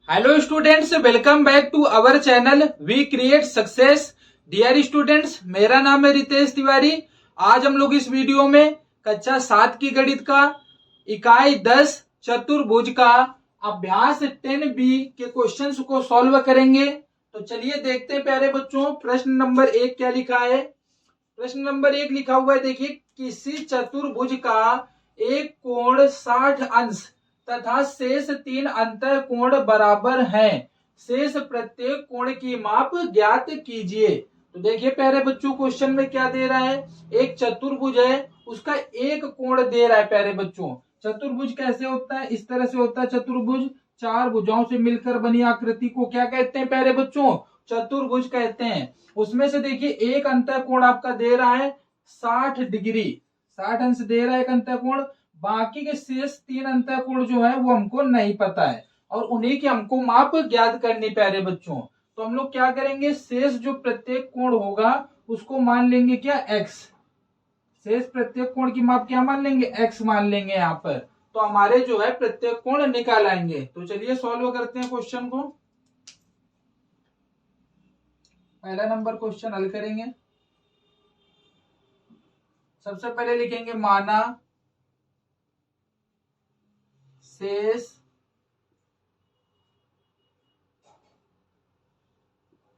Hello students, welcome back to our channel we create success. Dear students, मेरा नाम है रितेश तिवारी। आज हम लोग इस वीडियो में कक्षा 7 की गणित का इकाई 10 चतुर्भुज का अभ्यास 10B के क्वेश्चंस को सॉल्व करेंगे। तो चलिए देखते हैं प्यारे बच्चों, प्रश्न नंबर 1 क्या लिखा है। प्रश्न नंबर 1 लिखा हुआ है, देखिए, किसी चतुर्भुज का एक कोण 60 अंश तथा शेष 3 अंतः कोण बराबर हैं। शेष प्रत्येक कोण की माप ज्ञात कीजिए। तो देखिए प्यारे बच्चों, क्वेश्चन में क्या दे रहा है, एक चतुर्भुज है, उसका एक कोण दे रहा है। प्यारे बच्चों, चतुर्भुज कैसे होता है, इस तरह से होता है चतुर्भुज। चार भुजाओं से मिलकर बनी आकृति को क्या कहते हैं प्यारे बच्चों, चतुर्भुज कहते हैं। उसमें से देखिए एक अंतः कोण आपका दे रहा है 60 डिग्री, 60 अंश दे रहा है एक अंतः कोण। बाकी के शेष 3 अंतः कोण जो है वो हमको नहीं पता है और उन्हीं की हमको माप ज्ञात करनी प्यारे बच्चों। तो हम लोग क्या करेंगे, शेष जो प्रत्येक कोण होगा उसको मान लेंगे क्या, एक्स। शेष प्रत्येक कोण की माप क्या मान लेंगे, एक्स मान लेंगे यहाँ पर। तो हमारे जो है प्रत्येक कोण निकाल आएंगे। तो चलिए सॉल्व करते हैं क्वेश्चन को। पहला नंबर क्वेश्चन हल करेंगे। सबसे पहले लिखेंगे माना शेष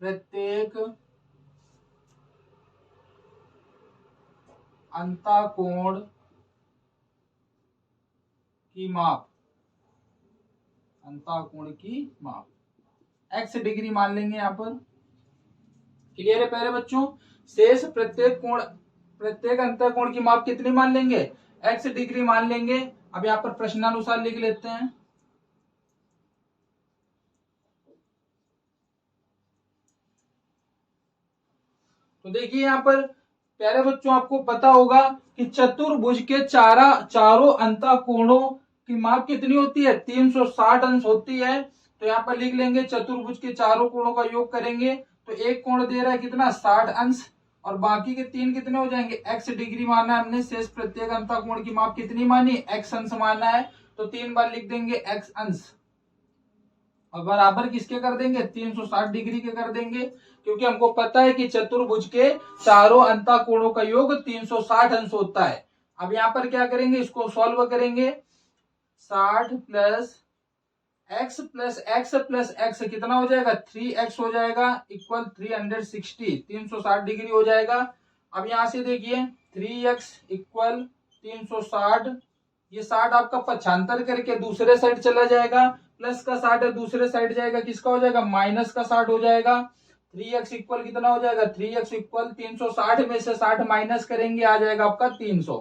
प्रत्येक अंतःकोण की माप, अंतःकोण की माप x डिग्री मान लेंगे यहाँ पर। क्लियर है प्यारे बच्चों। शेष प्रत्येक कोण, प्रत्येक अंतःकोण की माप कितनी मान लेंगे, x डिग्री मान लेंगे। अब यहाँ पर प्रश्नानुसार लिख लेते हैं। तो देखिए यहाँ पर प्यारे बच्चों, आपको पता होगा कि चतुर्भुज के चारों अंतःकोणों की माप कितनी होती है, 360 अंश होती है। तो यहाँ पर लिख लेंगे चतुर्भुज के चारों कोणों का योग करेंगे तो एक कोण दे रहा है कितना, 60 अंश, और बाकी के 3 कितने हो जाएंगे, x डिग्री माना है हमने। शेष प्रत्येक अंतःकोण की माप कितनी मानी, x अंश माना है। तो 3 बार लिख देंगे x अंश और बराबर किसके कर देंगे, 360 डिग्री के कर देंगे, क्योंकि हमको पता है कि चतुर्भुज के चारों अंतःकोणों का योग 360 अंश होता है। अब यहाँ पर क्या करेंगे, इसको सॉल्व करेंगे। 60 प्लस एक्स कितना हो जाएगा, 3x हो जाएगा, इक्वल 360, 360 डिग्री हो जाएगा। अब यहां से देखिए 3x इक्वल 360, ये 60 आपका पक्षांतर करके दूसरे साइड चला जाएगा, प्लस का 60 दूसरे साइड जाएगा, किसका हो जाएगा, माइनस का 60 हो जाएगा। 3x इक्वल कितना हो जाएगा, 3x इक्वल 360 में से 60 माइनस करेंगे, आ जाएगा आपका 300।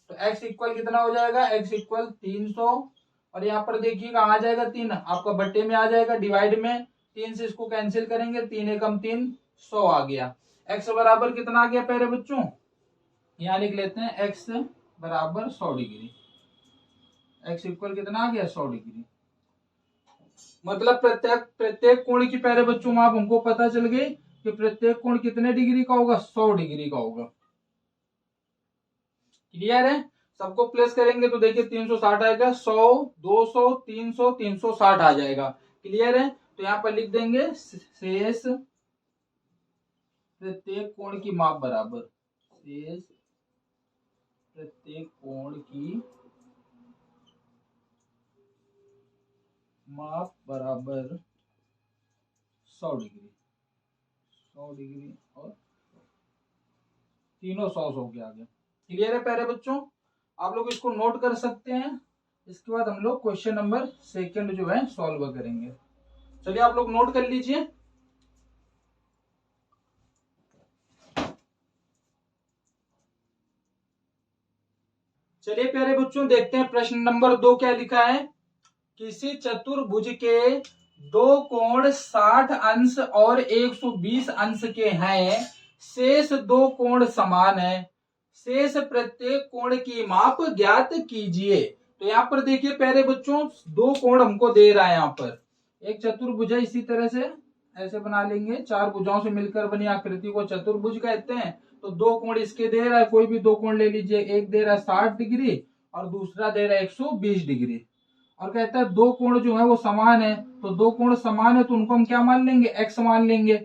तो x इक्वल कितना हो जाएगा, x इक्वल 300, और यहाँ पर देखिएगा आ जाएगा 3 आपका बट्टे में आ जाएगा, डिवाइड में 3 से इसको कैंसिल करेंगे, 3 एकम 3, 100 आ गया। x बराबर कितना आ गया प्यारे बच्चों, यहाँ लिख लेते हैं x बराबर 100 डिग्री। x इक्वल कितना आ गया, 100 डिग्री। मतलब प्रत्येक कोण की प्यारे बच्चों माप हमको पता चल गई कि प्रत्येक कोण कितने डिग्री का होगा, 100 डिग्री का होगा। क्लियर है। सबको प्लस करेंगे तो देखिए 360 आएगा, 100, 200, 300, 360 आ जाएगा। क्लियर है। तो यहाँ पर लिख देंगे शेष प्रत्येक कोण की माप बराबर, शेष प्रत्येक कोण की माप बराबर 100 डिग्री, 100 डिग्री और तीनों 100 के आ गया। क्लियर है प्यारे बच्चों, आप लोग इसको नोट कर सकते हैं। इसके बाद हम लोग क्वेश्चन नंबर 2 जो है सॉल्व करेंगे। चलिए आप लोग नोट कर लीजिए। चलिए प्यारे बच्चों, देखते हैं प्रश्न नंबर 2 क्या लिखा है। किसी चतुर्भुज के दो कोण 60 अंश और 120 अंश के हैं, शेष दो कोण समान है, शेष प्रत्येक कोण की माप ज्ञात कीजिए। तो यहाँ पर देखिए प्यारे बच्चों, दो कोण हमको दे रहा है। यहाँ पर एक चतुर्भुज है, इसी तरह से ऐसे बना लेंगे, चार भुजाओं से मिलकर बनी आकृति को चतुर्भुज कहते हैं। तो दो कोण इसके दे रहा है, कोई भी दो कोण ले लीजिए। एक दे रहा है 60 डिग्री और दूसरा दे रहा है 120 डिग्री। और कहता है दो कोण जो है वो समान है, तो दो कोण समान है तो उनको हम क्या मान लेंगे, एक्स मान लेंगे।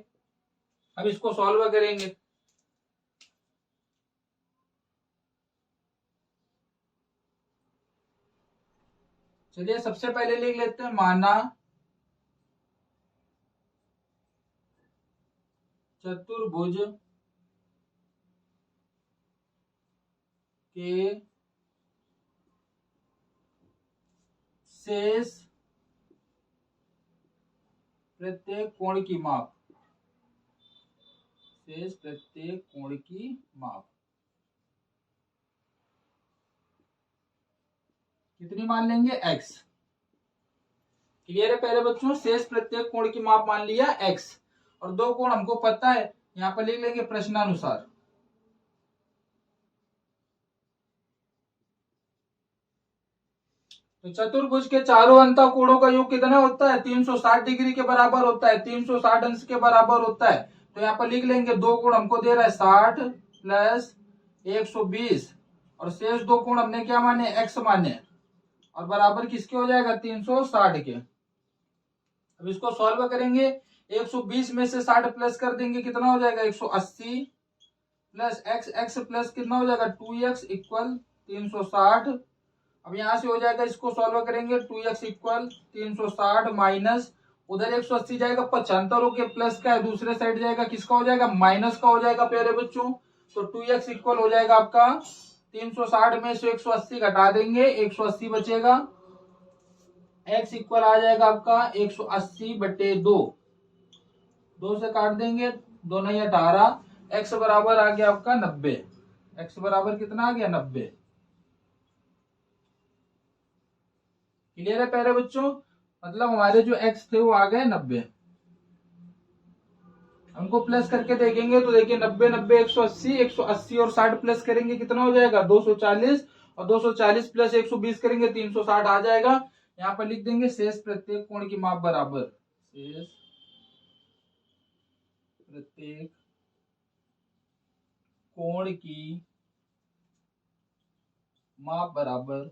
अब इसको सॉल्व करेंगे। चलिए सबसे पहले लिख लेते हैं, माना चतुर्भुज के शेष प्रत्येक कोण की माप, शेष प्रत्येक कोण की माप कितनी मान लेंगे, x। क्लियर है पहले बच्चों, शेष प्रत्येक कोण की माप मान लिया x, और दो कोण हमको पता है, यहां पर लिख लेंगे प्रश्नानुसार। तो चतुर्भुज के चारों अंतःकोणों का योग कितना होता है, 360 डिग्री के बराबर होता है, 360 अंश के बराबर होता है। तो यहाँ पर लिख लेंगे दो कोण हमको दे रहा है 60 प्लस 120, और शेष दो कोण हमने क्या माने, x माने, और बराबर किसके हो जाएगा, 360 के। अब इसको सॉल्व करेंगे, 120 में से 60 प्लस कर देंगे, कितना हो जाएगा 180, प्लस x प्लस कितना हो जाएगा 2x इक्वल 360। अब यहां से हो जाएगा, इसको सॉल्व करेंगे, 2x इक्वल 360 माइनस उधर 180 जाएगा 75 के प्लस का है, दूसरे साइड जाएगा किसका हो जाएगा, माइनस का हो जाएगा प्यारे बच्चों। तो 2x इक्वल हो जाएगा आपका 360 में से 180 घटा देंगे, 180 बचेगा, x इक्वल आ जाएगा आपका 180/2, 2 से काट देंगे, दोनों ही 18, x बराबर आ गया आपका 90। x बराबर कितना आ गया, 90। क्लियर है प्यारे बच्चों, मतलब हमारे जो x थे वो आ गए 90। हमको प्लस करके देखेंगे तो देखिए 90 90 180, 180 और 60 प्लस करेंगे कितना हो जाएगा 240, और 240 प्लस 120 करेंगे 360 आ जाएगा। यहाँ पर लिख देंगे शेष प्रत्येक कोण की माप बराबर, शेष प्रत्येक कोण की माप बराबर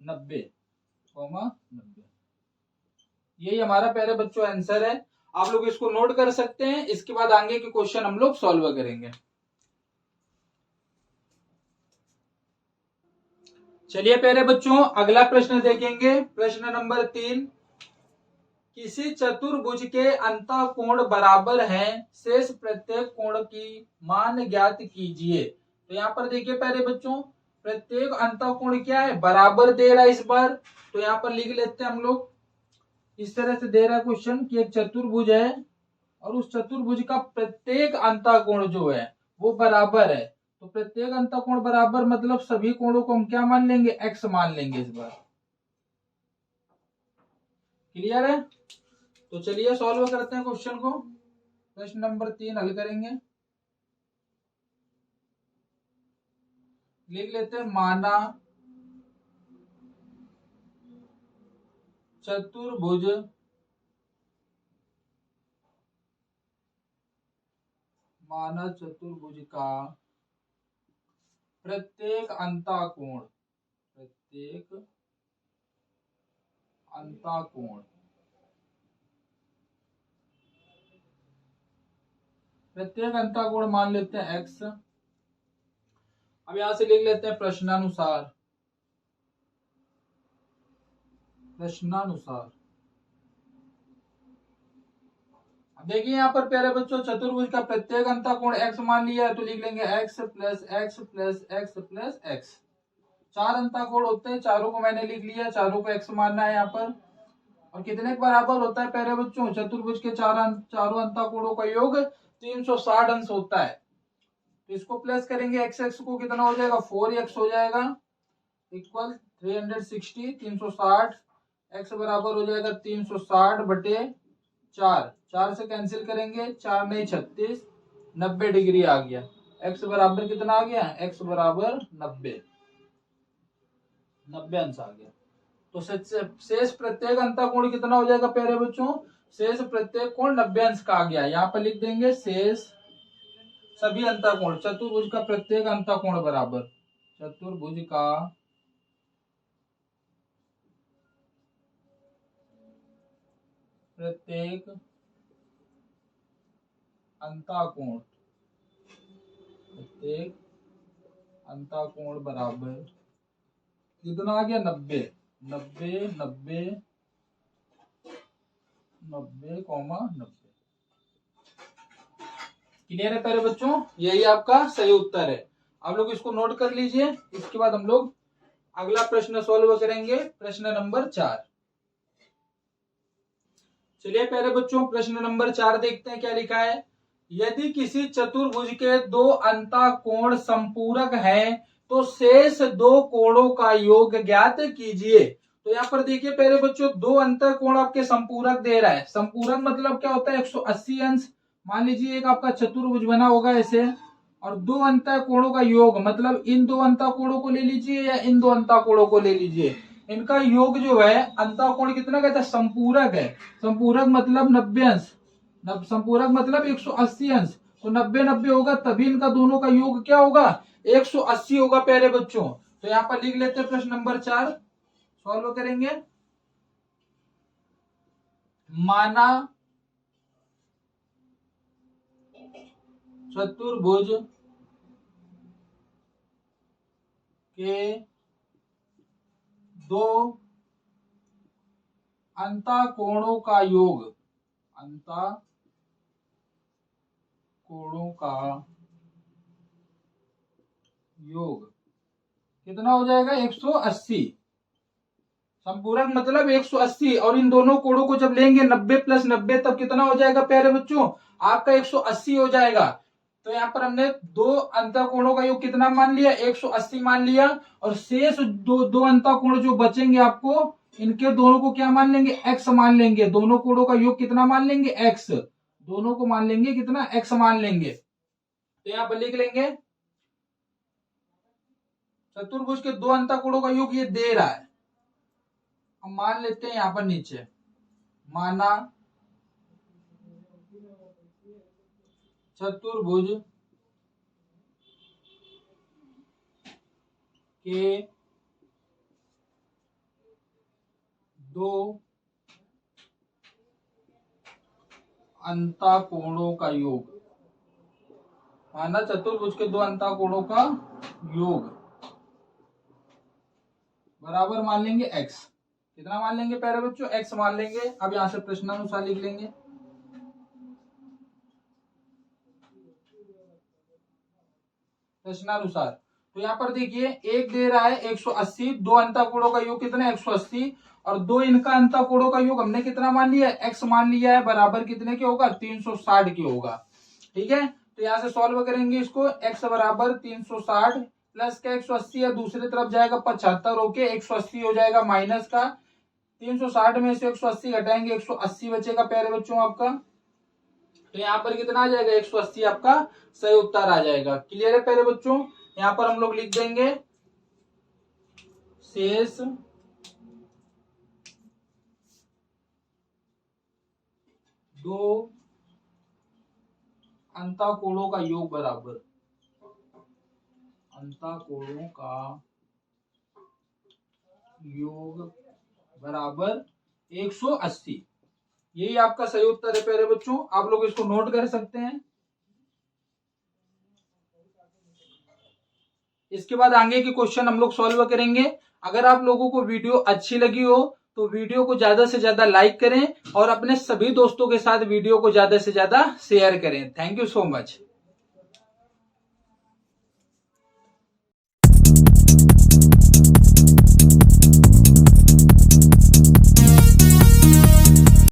90,90। यही हमारा प्यारे बच्चों आंसर है। आप लोग इसको नोट कर सकते हैं, इसके बाद आगे के क्वेश्चन हम लोग सॉल्व करेंगे। चलिए प्यारे बच्चों अगला प्रश्न देखेंगे, प्रश्न नंबर 3। किसी चतुर्भुज के अंतःकोण बराबर हैं, शेष प्रत्येक कोण की मान ज्ञात कीजिए। तो यहाँ पर देखिए प्यारे बच्चों, प्रत्येक अंतःकोण क्या है, बराबर दे रहा है इस बार। तो यहाँ पर लिख लेते हैं हम लोग, इस तरह से दे रहा है क्वेश्चन कि एक चतुर्भुज है और उस चतुर्भुज का प्रत्येक अंतःकोण जो है वो बराबर है। तो प्रत्येक अंतःकोण बराबर मतलब सभी कोणों को हम क्या मान लेंगे, x मान लेंगे इस बार। क्लियर है, तो चलिए सॉल्व करते हैं क्वेश्चन को। प्रश्न नंबर 3 हल करेंगे। लिख लेते हैं, माना चतुर्भुज का प्रत्येक अंतःकोण प्रत्येक अंतःकोण मान लेते हैं x। अब यहां से लिख लेते हैं प्रश्नानुसार। अब देखिए यहाँ पर प्यारे बच्चों, चतुर्भुज का प्रत्येक अंतःकोण x मान लिया है, तो लिख लेंगे x plus x plus x plus x। 4 अंतःकोण होते हैं, चारों को मैंने लिख लिया, चारों को x मानना है यहाँ पर। और कितने के बराबर होता है प्यारे बच्चों, चतुर्भुज के चारों अंतःकोणों का योग 360 अंश होता है। तो इसको प्लस करेंगे, x को कितना हो जाएगा, 4x हो जाएगा, इक्वल 360, 360, x बराबर हो जाएगा 360/4, 4 से कैंसिल करेंगे, 4 नहीं 36, 90 डिग्री आ गया। x बराबर कितना आ गया, x बराबर 90 अंश आ गया। तो शेष प्रत्येक अंतःकोण कितना हो जाएगा प्यारे बच्चों, शेष प्रत्येक कोण 90 अंश का आ गया। यहाँ पर लिख देंगे शेष सभी अंतःकोण, चतुर्भुज का प्रत्येक अंतःकोण बराबर, चतुर्भुज का प्रत्येक अंतःकोण, प्रत्येक अंतःकोण बराबर कितना आ गया 90, 90, 90, 90, 90। क्लियर है प्यारे बच्चों, यही आपका सही उत्तर है। आप लोग इसको नोट कर लीजिए। इसके बाद हम लोग अगला प्रश्न सॉल्व करेंगे, प्रश्न नंबर 4। चलिए प्यारे बच्चों प्रश्न नंबर 4 देखते हैं क्या लिखा है। यदि किसी चतुर्भुज के दो अंतःकोण संपूरक हैं तो शेष दो कोणों का योग ज्ञात कीजिए। तो यहाँ पर देखिए प्यारे बच्चों, दो अंतःकोण आपके संपूरक दे रहा है। संपूरक मतलब क्या होता है, 180 अंश। मान लीजिए एक आपका चतुर्भुज बना होगा ऐसे, और दो अंतःकोणों का योग मतलब इन दो अंतःकोणों को ले लीजिए या इन दो अंतःकोणों को ले लीजिए, इनका योग जो है अंतःकोण कितना कहता है, संपूरक है। संपूरक मतलब 90 अंश, संपूरक मतलब 180 अंश। तो 90 90 होगा तभी इनका दोनों का योग क्या होगा, 180 होगा प्यारे बच्चों। तो यहाँ पर लिख लेते हैं प्रश्न नंबर 4, सॉल्व करेंगे। माना चतुर्भुज के दो अंतःकोणों का योग, अंतःकोणों का योग कितना हो जाएगा, 180। संपूरक मतलब 180, और इन दोनों कोणों को जब लेंगे 90 + 90 तब कितना हो जाएगा प्यारे बच्चों, आपका 180 हो जाएगा। तो यहाँ पर हमने दो अंतःकोणों का योग कितना मान लिया, 180 मान लिया, और शेष दो अंतःकोण जो बचेंगे आपको, इनके दोनों को क्या मान लेंगे, x मान लेंगे। दोनों कोणों का योग कितना मान लेंगे, x। दोनों को मान लेंगे कितना, x मान लेंगे। तो यहाँ पर लिख लेंगे चतुर्भुज के दो अंतःकोणों का योग ये दे रहा है। अब मान लेते हैं यहां पर नीचे, माना चतुर्भुज के दो अंतःकोणों का योग, माना चतुर्भुज के दो अंतःकोणों का योग बराबर मान लेंगे x। कितना मान लेंगे प्यारे बच्चों, x मान लेंगे। अब यहां से प्रश्नानुसार लिख लेंगे, प्रश्नानुसार। तो यहाँ पर देखिए एक दे रहा है 180, दो अंतःकोणों का योग कितना है 180, और दो इनका अंतःकोणों का योग हमने कितना मान लिया है, x मान लिया है, बराबर कितने के होगा, 360 के होगा। ठीक है, तो यहाँ से सॉल्व करेंगे इसको, x बराबर 360 प्लस का 180 है, दूसरी तरफ जाएगा 75 होके 180 हो जाएगा माइनस का, 360 में से 180 घटाएंगे 180 बचेगा प्यारे बच्चों आपका। तो यहाँ पर कितना आ जाएगा, 180 आपका सही उत्तर आ जाएगा। क्लियर है प्यारे बच्चों, यहाँ पर हम लोग लिख देंगे शेष दो अंतःकोणों का योग बराबर, अंतःकोणों का योग बराबर 180। यही आपका सही उत्तर है प्यारे बच्चों, आप लोग इसको नोट कर सकते हैं। इसके बाद आगे के क्वेश्चन हम लोग सॉल्व करेंगे। अगर आप लोगों को वीडियो अच्छी लगी हो तो वीडियो को ज्यादा से ज्यादा लाइक करें और अपने सभी दोस्तों के साथ वीडियो को ज्यादा से ज्यादा शेयर करें। Thank you so much.